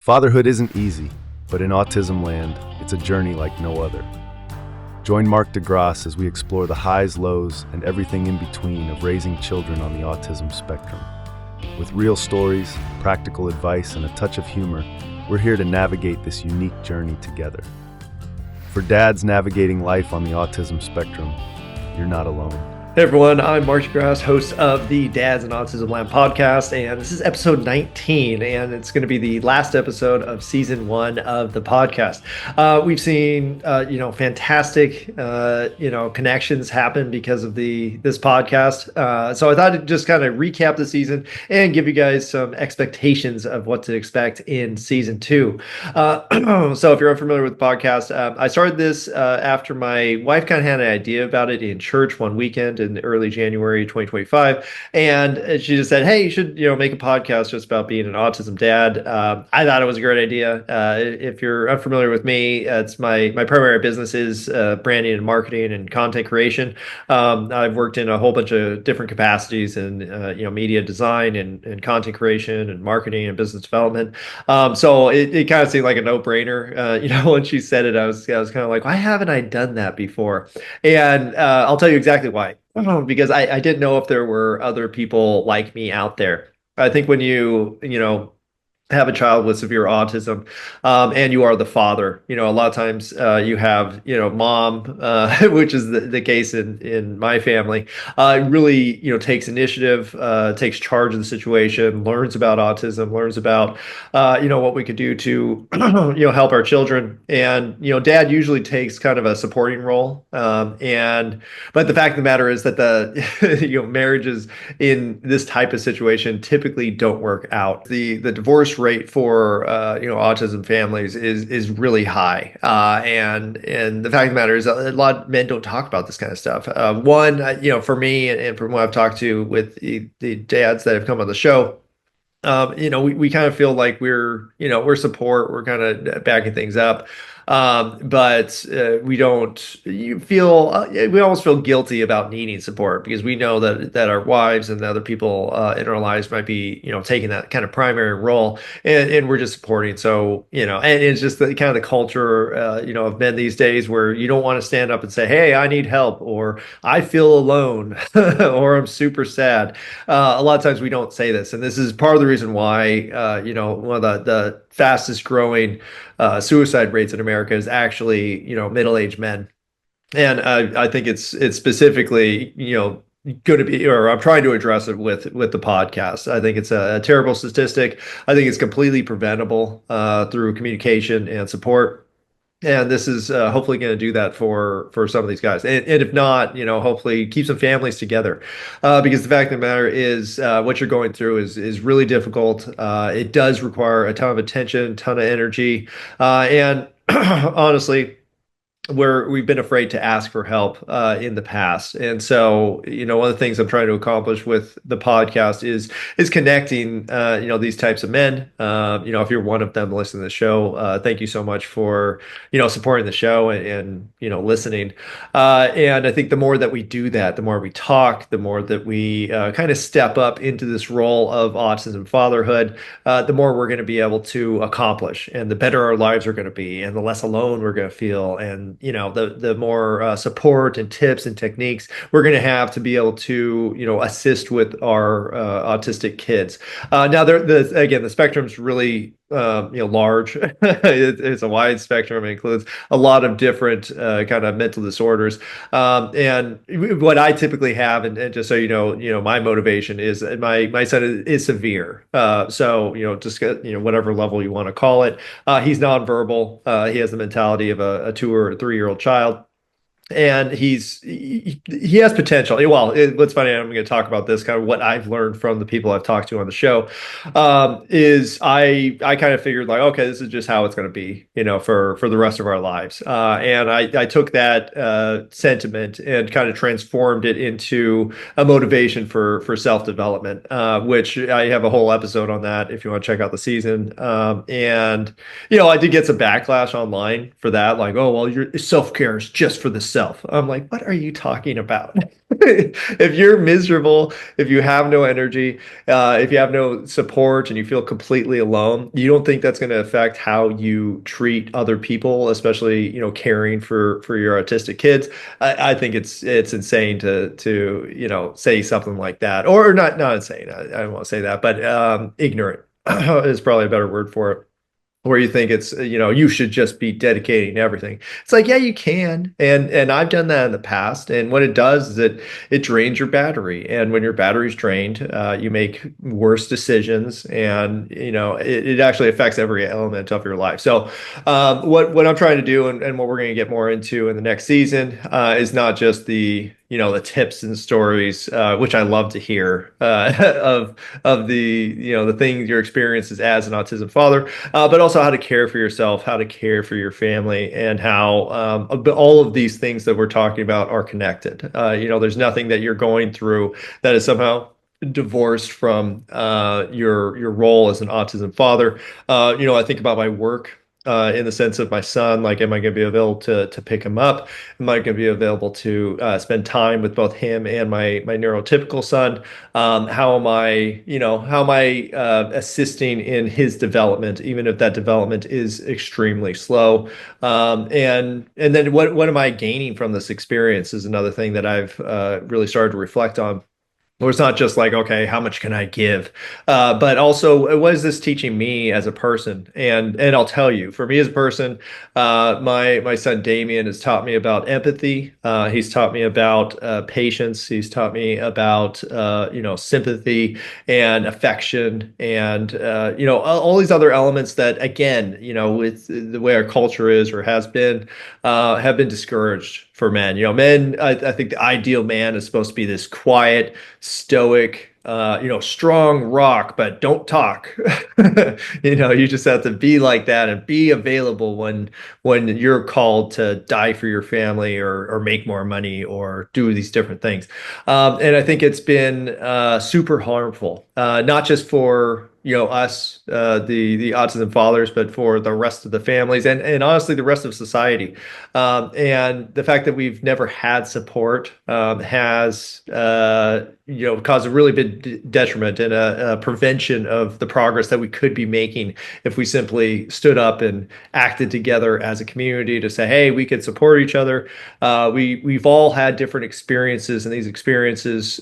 Fatherhood isn't easy, but in Autismland, it's a journey like no other. Join Mark de Grasse as we explore the highs, lows, and everything in between of raising children on the autism spectrum. With real stories, practical advice, and a touch of humor, we're here to navigate this unique journey together. For dads navigating life on the autism spectrum, you're not alone. Hey everyone, I'm Mark de Grasse, host of the Dads and Autismland podcast, and this is episode 19, and it's going to be the last episode of season 1 of the podcast. We've seen, fantastic, connections happen because of this podcast. So I thought I'd just kind of recap the season and give you guys some expectations of what to expect in season 2. So if you're unfamiliar with the podcast, I started this after my wife kind of had an idea about it in church one weekend in early January 2025, and she just said, "Hey, you should make a podcast just about being an autism dad." I thought it was a great idea. If you're unfamiliar with me, it's my primary business is branding and marketing and content creation. I've worked in a whole bunch of different capacities in media design and content creation and marketing and business development. So it kind of seemed like a no-brainer. When she said it, I was kind of like, why haven't I done that before? And I'll tell you exactly why. Because I didn't know if there were other people like me out there. I think when you have a child with severe autism, and you are the father, a lot of times you have, mom, which is the case in my family, really, takes initiative, takes charge of the situation, learns about autism, learns about, what we could do to, help our children. And, dad usually takes kind of a supporting role. But the fact of the matter is that the, marriages in this type of situation typically don't work out. The divorce rate for autism families is really high, and the fact of the matter is a lot of men don't talk about this kind of stuff. For me and from what I've talked to with the dads that have come on the show, we kind of feel like we're support, we're kind of backing things up. But we don't we almost feel guilty about needing support because we know that our wives and the other people in our lives might be, taking that kind of primary role, and we're just supporting. So, and it's just the kind of the culture, of men these days where you don't want to stand up and say, "Hey, I need help," or "I feel alone," or "I'm super sad." A lot of times we don't say this, and this is part of the reason why, one of the fastest growing suicide rates in America is actually, middle-aged men. And I think it's specifically, going to be, or I'm trying to address it with the podcast. I think it's a terrible statistic. I think it's completely preventable through communication and support. And this is hopefully going to do that for some of these guys. And if not, hopefully keep some families together. Because the fact of the matter is what you're going through is really difficult. It does require a ton of attention, ton of energy. And honestly, we've been afraid to ask for help in the past. And so, one of the things I'm trying to accomplish with the podcast is connecting, these types of men. If you're one of them listening to the show, thank you so much for, supporting the show and listening. And I think the more that we do that, the more we talk, the more that we kind of step up into this role of autism fatherhood, the more we're going to be able to accomplish, and the better our lives are going to be, and the less alone we're going to feel, and the more support and tips and techniques we're going to have to be able to, assist with our autistic kids. Now, again, the spectrum's really large. It's a wide spectrum. It includes a lot of different kind of mental disorders. And what I typically have, and just so my motivation is my son is severe. So just whatever level you want to call it. He's nonverbal. He has the mentality of a 2 or 3-year-old child. And he has potential. Well, what's funny, I'm going to talk about this, kind of what I've learned from the people I've talked to on the show, is I kind of figured like, okay, this is just how it's going to be, for the rest of our lives. And I took that sentiment and kind of transformed it into a motivation for self-development, which I have a whole episode on that if you want to check out the season. And I did get some backlash online for that, like, oh, well, your self-care is just for the self. yourself. I'm like, what are you talking about? If you're miserable, if you have no energy, if you have no support and you feel completely alone, you don't think that's going to affect how you treat other people, especially, caring for your autistic kids. I think it's insane to say something like that, or not insane. I won't say that, but ignorant is probably a better word for it, where you think it's you should just be dedicating to everything. It's like, yeah, you can, and I've done that in the past, and what it does is it drains your battery, and when your battery's drained, you make worse decisions, and it actually affects every element of your life. So what I'm trying to do, and what we're going to get more into in the next season, is not just the tips and stories, which I love to hear, of the things, your experiences as an autism father, but also how to care for yourself, how to care for your family, and how all of these things that we're talking about are connected. There's nothing that you're going through that is somehow divorced from your role as an autism father. I think about my work. In the sense of my son, like, am I going to be available to pick him up? Am I going to be available to spend time with both him and my neurotypical son? How am I assisting in his development, even if that development is extremely slow? And then what am I gaining from this experience is another thing that I've really started to reflect on, where it's not just like, okay, how much can I give? But also, what is this teaching me as a person? And I'll tell you, for me as a person, my son Damien has taught me about empathy. He's taught me about patience. He's taught me about sympathy and affection, and all these other elements that, again, with the way our culture is or has been, have been discouraged for men. Men, I think the ideal man is supposed to be this quiet, stoic, strong rock, but don't talk. You just have to be like that and be available when you're called to die for your family, or make more money, or do these different things. And I think it's been super harmful, not just for us, the autism fathers, but for the rest of the families, and honestly the rest of society. And the fact that we've never had support has caused a really big detriment and a prevention of the progress that we could be making if we simply stood up and acted together as a community to say, hey, we could support each other. We've all had different experiences, and these experiences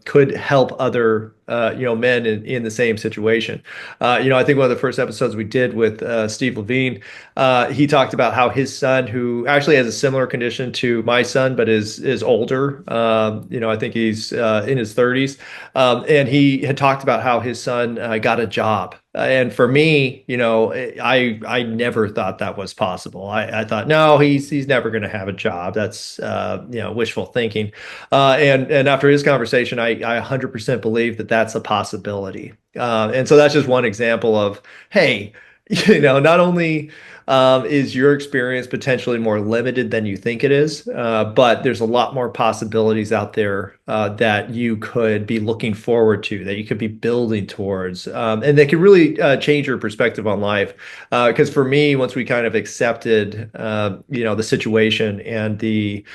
could help other men in the same situation. I think one of the first episodes we did with Steve Levine, he talked about how his son, who actually has a similar condition to my son, but is older. I think he's in his 30s, and he had talked about how his son got a job. And for me, I never thought that was possible. I thought, no, he's never going to have a job. That's wishful thinking. And after his conversation, I 100% believe that that's a possibility. And so that's just one example of, hey, not only is your experience potentially more limited than you think it is, but there's a lot more possibilities out there that you could be looking forward to, that you could be building towards, and they could really change your perspective on life. Because for me, once we kind of accepted, the situation and the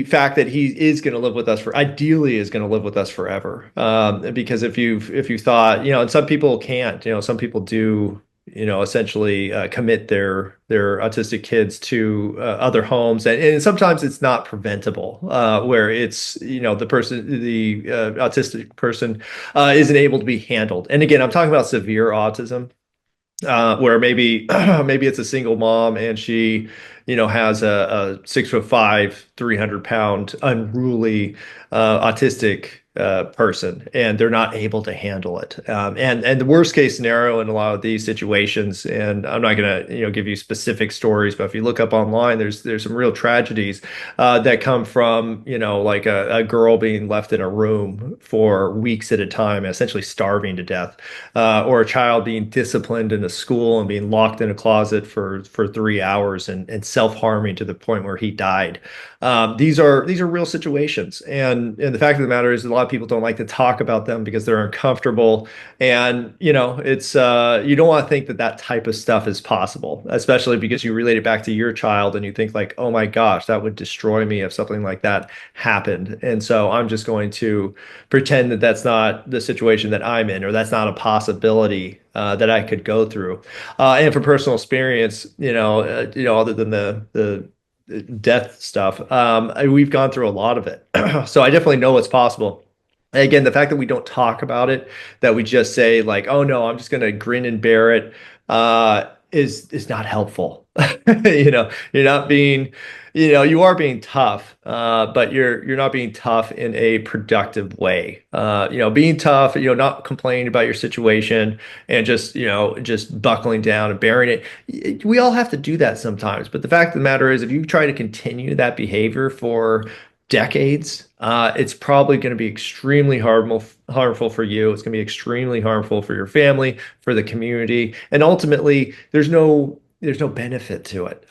fact that he is going to live with us ideally is going to live with us forever. Because if you thought, and some people can't, some people do, essentially commit their autistic kids to other homes, and sometimes it's not preventable, where it's, the autistic person isn't able to be handled. And again, I'm talking about severe autism, where maybe maybe it's a single mom, and she has a 6'5", 300-pound unruly autistic person, and they're not able to handle it. And the worst case scenario in a lot of these situations, and I'm not going to give you specific stories, but if you look up online, there's some real tragedies that come from like a girl being left in a room for weeks at a time, essentially starving to death, or a child being disciplined in a school and being locked in a closet for 3 hours and self-harming to the point where he died. These are real situations, and the fact of the matter is, a lot of people don't like to talk about them because they're uncomfortable, and it's you don't want to think that that type of stuff is possible, especially because you relate it back to your child and you think like, oh my gosh, that would destroy me if something like that happened, and so I'm just going to pretend that that's not the situation that I'm in, or that's not a possibility that I could go through. And from personal experience, other than the death stuff, we've gone through a lot of it, so I definitely know what's possible. And again, the fact that we don't talk about it, that we just say like, "Oh no, I'm just going to grin and bear it," is not helpful. You're not being, you are being tough, but you're not being tough in a productive way. Being tough, not complaining about your situation and just buckling down and bearing it. We all have to do that sometimes. But the fact of the matter is, if you try to continue that behavior for decades, it's probably going to be extremely harmful for you. It's going to be extremely harmful for your family, for the community, and ultimately, there's no benefit to it.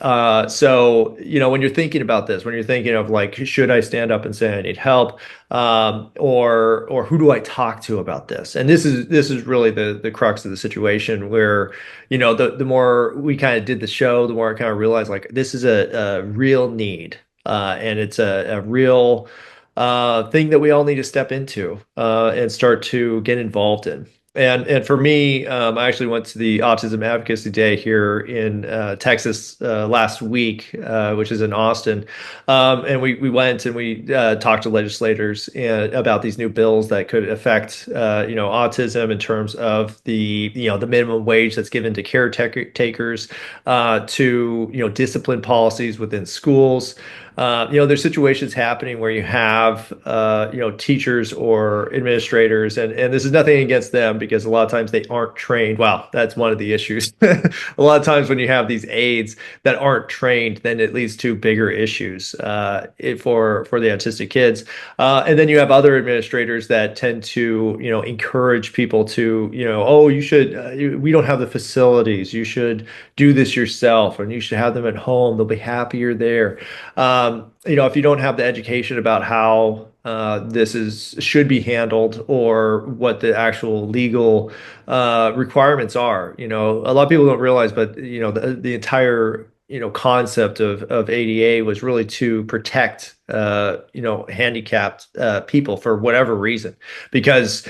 So, when you're thinking about this, when you're thinking of like, should I stand up and say I need help, or who do I talk to about this? And this is really the crux of the situation where, the more we kind of did the show, the more I kind of realized like this is a real need. And it's a real thing that we all need to step into and start to get involved in. And for me, I actually went to the Autism Advocacy Day here in Texas last week, which is in Austin, and we went and we talked to legislators about these new bills that could affect autism in terms of the minimum wage that's given to caretakers, to discipline policies within schools. There's situations happening where you have, teachers or administrators, and this is nothing against them because a lot of times they aren't trained. Well, that's one of the issues. A lot of times when you have these aides that aren't trained, then it leads to bigger issues for the autistic kids. And then you have other administrators that tend to, encourage people to, oh, you should, we don't have the facilities. You should do this yourself, and you should have them at home. They'll be happier there. If you don't have the education about how this should be handled or what the actual legal requirements are, a lot of people don't realize, but the entire concept of ADA was really to protect handicapped people for whatever reason, because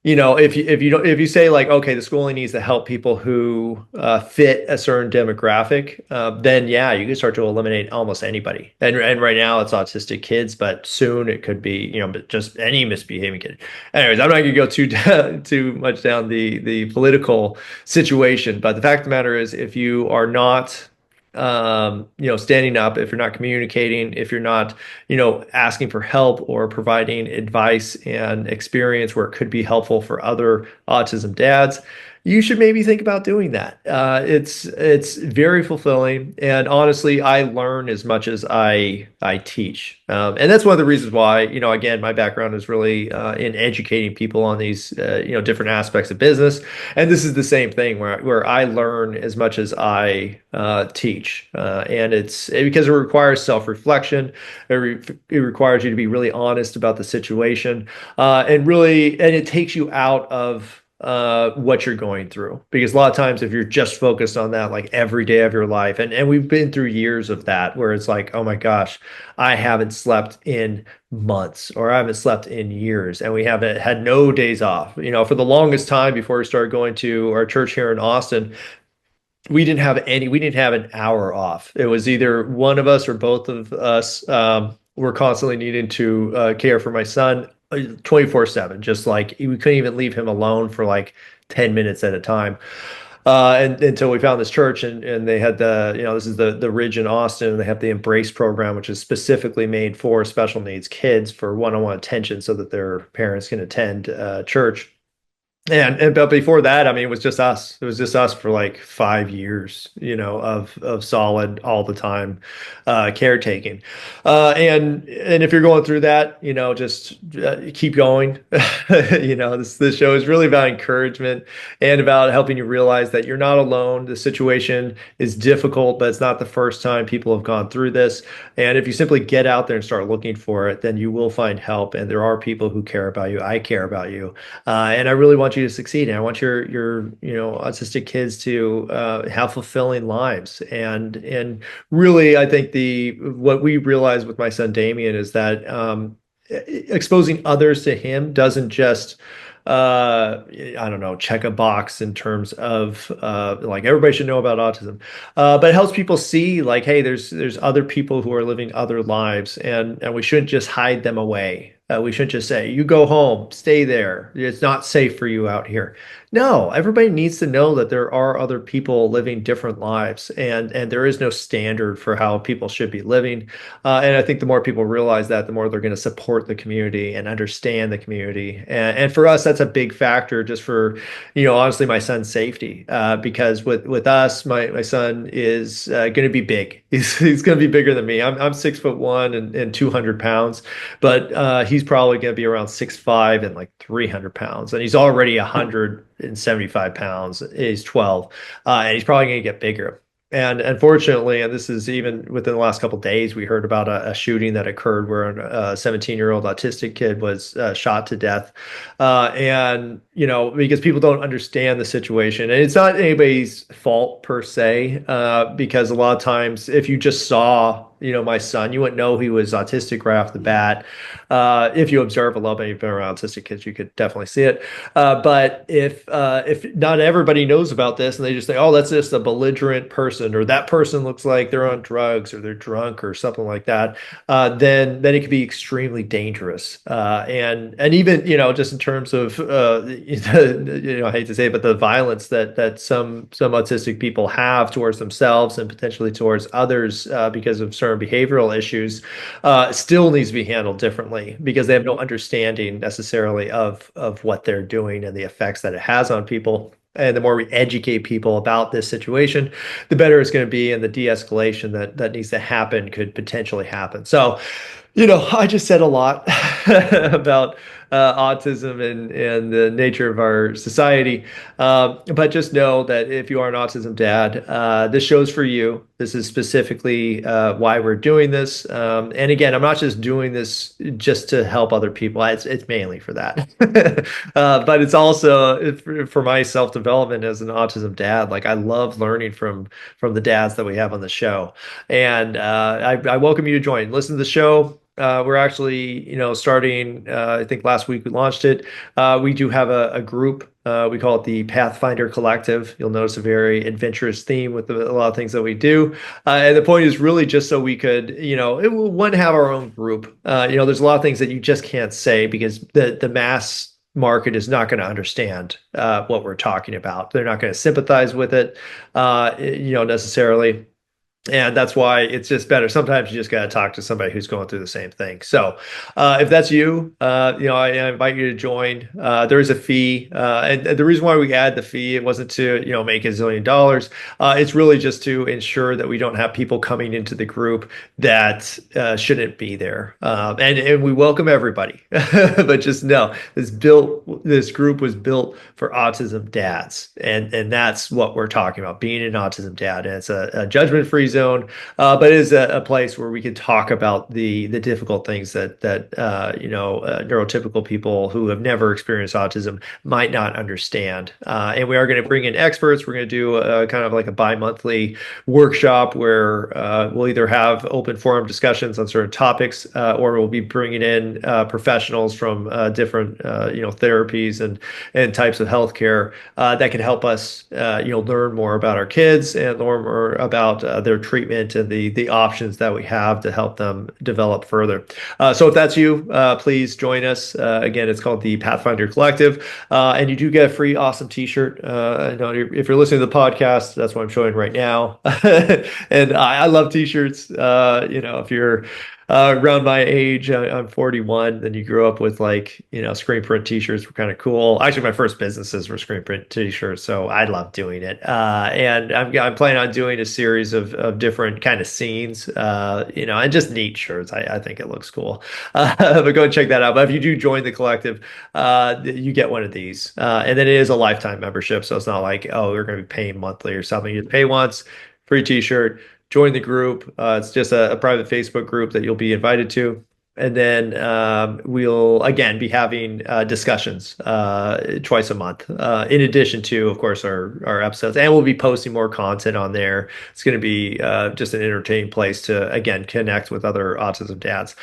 if you say like, okay, the school only needs to help people who fit a certain demographic, then yeah, you can start to eliminate almost anybody. And right now it's autistic kids, but soon it could be just any misbehaving kid. Anyways, I'm not going to go too much down the political situation, but the fact of the matter is, if you are not standing up, if you're not communicating, if you're not, asking for help or providing advice and experience where it could be helpful for other autism dads, you should maybe think about doing that. It's very fulfilling, and honestly, I learn as much as I teach, and that's one of the reasons why, again, my background is really in educating people on these different aspects of business, and this is the same thing where I learn as much as I teach, and it's because it requires self-reflection. It requires you to be really honest about the situation, and it takes you out of what you're going through, because a lot of times if you're just focused on that like every day of your life, and we've been through years of that where it's like, oh my gosh, I haven't slept in months, or I haven't slept in years, and we haven't had no days off. For the longest time before we started going to our church here in Austin, we didn't have an hour off. It was either one of us or both of us were constantly needing to care for my son 24/7. Just like we couldn't even leave him alone for like 10 minutes at a time. And until we found this church, and they had this is the Ridge in Austin, and they have the Embrace program, which is specifically made for special needs kids for one-on-one attention so that their parents can attend church. And but before that, I mean, it was just us. It was just us for like 5 years, of solid all the time caretaking. And if you're going through that, just keep going. This show is really about encouragement and about helping you realize that you're not alone. The situation is difficult, but it's not the first time people have gone through this. And if you simply get out there and start looking for it, then you will find help. And there are people who care about you. I care about you. And I really want you to succeed. And I want your autistic kids to have fulfilling lives. And really, I think the what we realized with my son Damien is that exposing others to him doesn't just I don't know, check a box in terms of like everybody should know about autism, but it helps people see like, hey, there's other people who are living other lives, and we shouldn't just hide them away. We shouldn't just say, you go home, stay there. It's not safe for you out here. No, everybody needs to know that there are other people living different lives, and there is no standard for how people should be living. And I think the more people realize that, the more they're going to support the community and understand the community. And for us, that's a big factor just for, honestly, my son's safety. Because with us, my son is going to be big. He's going to be bigger than me. I'm 6'1" and 200 pounds, but he's probably going to be around 6'5" and like 300 pounds. And he's already 175 pounds. He's 12, and he's probably going to get bigger. And unfortunately, and this is even within the last couple of days, we heard about a shooting that occurred where a 17-year-old autistic kid was shot to death. And, because people don't understand the situation. And it's not anybody's fault per se, because a lot of times if you just saw, my son, you wouldn't know he was autistic right off the bat. If you observe a little bit, you've been around autistic kids, you could definitely see it. But if not everybody knows about this and they just say, oh, that's just a belligerent person, or that person looks like they're on drugs or they're drunk or something like that, then it can be extremely dangerous. And even, just in terms of, I hate to say it, but the violence that some autistic people have towards themselves and potentially towards others because of certain behavioral issues still needs to be handled differently because they have no understanding necessarily of what they're doing and the effects that it has on people. And the more we educate people about this situation, the better it's going to be, and the de-escalation that needs to happen could potentially happen. So, I just said a lot about autism and the nature of our society. But just know that if you are an autism dad, this show's for you. This is specifically why we're doing this. And again, I'm not just doing this just to help other people. It's mainly for that. But it's also for my self-development as an autism dad. Like I love learning from the dads that we have on the show. And I welcome you to join. Listen to the show. We're actually, starting, I think last week we launched it. We do have a group. We call it the Pathfinder Collective. You'll notice a very adventurous theme with a lot of things that we do. And the point is really just so we could, one, have our own group. There's a lot of things that you just can't say because the mass market is not going to understand what we're talking about. They're not going to sympathize with it, necessarily. And that's why it's just better. Sometimes you just got to talk to somebody who's going through the same thing. So if that's you, I invite you to join. There is a fee. And the reason why we add the fee, it wasn't to, make $1 zillion. It's really just to ensure that we don't have people coming into the group that shouldn't be there. And we welcome everybody. But just know this group was built for autism dads. And that's what we're talking about, being an autism dad. And it's a judgment-free zone, but it is a place where we can talk about the difficult things that neurotypical people who have never experienced autism might not understand. And we are going to bring in experts. We're going to do kind of like a bi-monthly workshop where we'll either have open forum discussions on certain topics, or we'll be bringing in professionals from different therapies and types of healthcare that can help us learn more about our kids and learn more about their treatment and the options that we have to help them develop further. So if that's you, please join us. Again, it's called the Pathfinder Collective, and you do get a free awesome t-shirt. If you're listening to the podcast, that's what I'm showing right now. And I love t-shirts. If you're Around my age, I'm 41. Then you grew up with like, screen print t-shirts were kind of cool. Actually, my first businesses were screen print t-shirts, so I love doing it. And I'm planning on doing a series of different kind of scenes, and just neat shirts. I think it looks cool. But go and check that out. But if you do join the collective, you get one of these. And then it is a lifetime membership, so it's not like, oh, we're going to be paying monthly or something. You pay once, free t-shirt. Join the group. It's just a private Facebook group that you'll be invited to. And then we'll again be having discussions twice a month, in addition to, of course, our episodes. And we'll be posting more content on there. It's going to be just an entertaining place to, again, connect with other autism dads.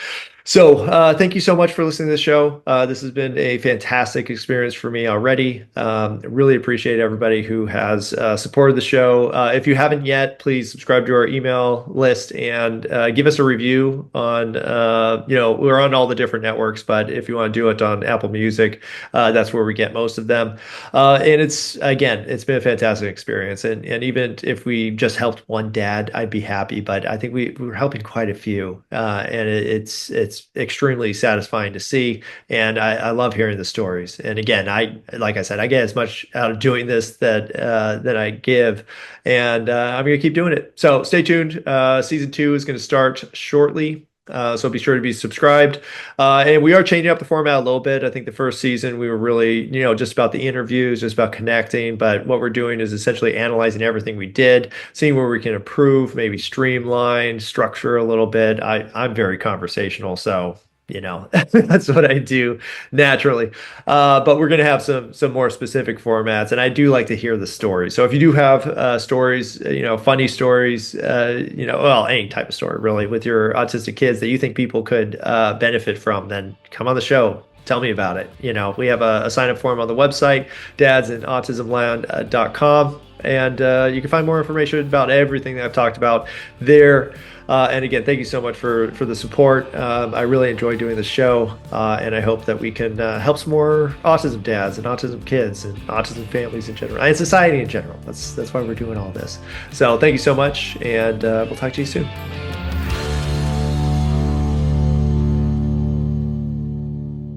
So thank you so much for listening to the show. This has been a fantastic experience for me already. Really appreciate everybody who has supported the show. If you haven't yet, please subscribe to our email list and give us a review on, we're on all the different networks, but if you want to do it on Apple Music, that's where we get most of them. And it's been a fantastic experience. And even if we just helped one dad, I'd be happy, but I think we're helping quite a few. And it's extremely satisfying to see, and I love hearing the stories. And again, like I said, I get as much out of doing this that I give, and I'm going to keep doing it. So stay tuned. Season 2 is going to start shortly. So be sure to be subscribed. And we are changing up the format a little bit. I think the first season we were really, just about the interviews, just about connecting. But what we're doing is essentially analyzing everything we did, seeing where we can improve, maybe streamline, structure a little bit. I'm very conversational, so that's what I do naturally. But we're going to have some more specific formats, and I do like to hear the stories. So if you do have stories, funny stories, well, any type of story really with your autistic kids that you think people could benefit from, then come on the show. Tell me about it. We have a sign-up form on the website, dadsandautismland.com, and you can find more information about everything that I've talked about there. And again, thank you so much for the support. I really enjoy doing the show, and I hope that we can help some more autism dads and autism kids and autism families in general, and society in general. That's why we're doing all this. So thank you so much, and we'll talk to you soon.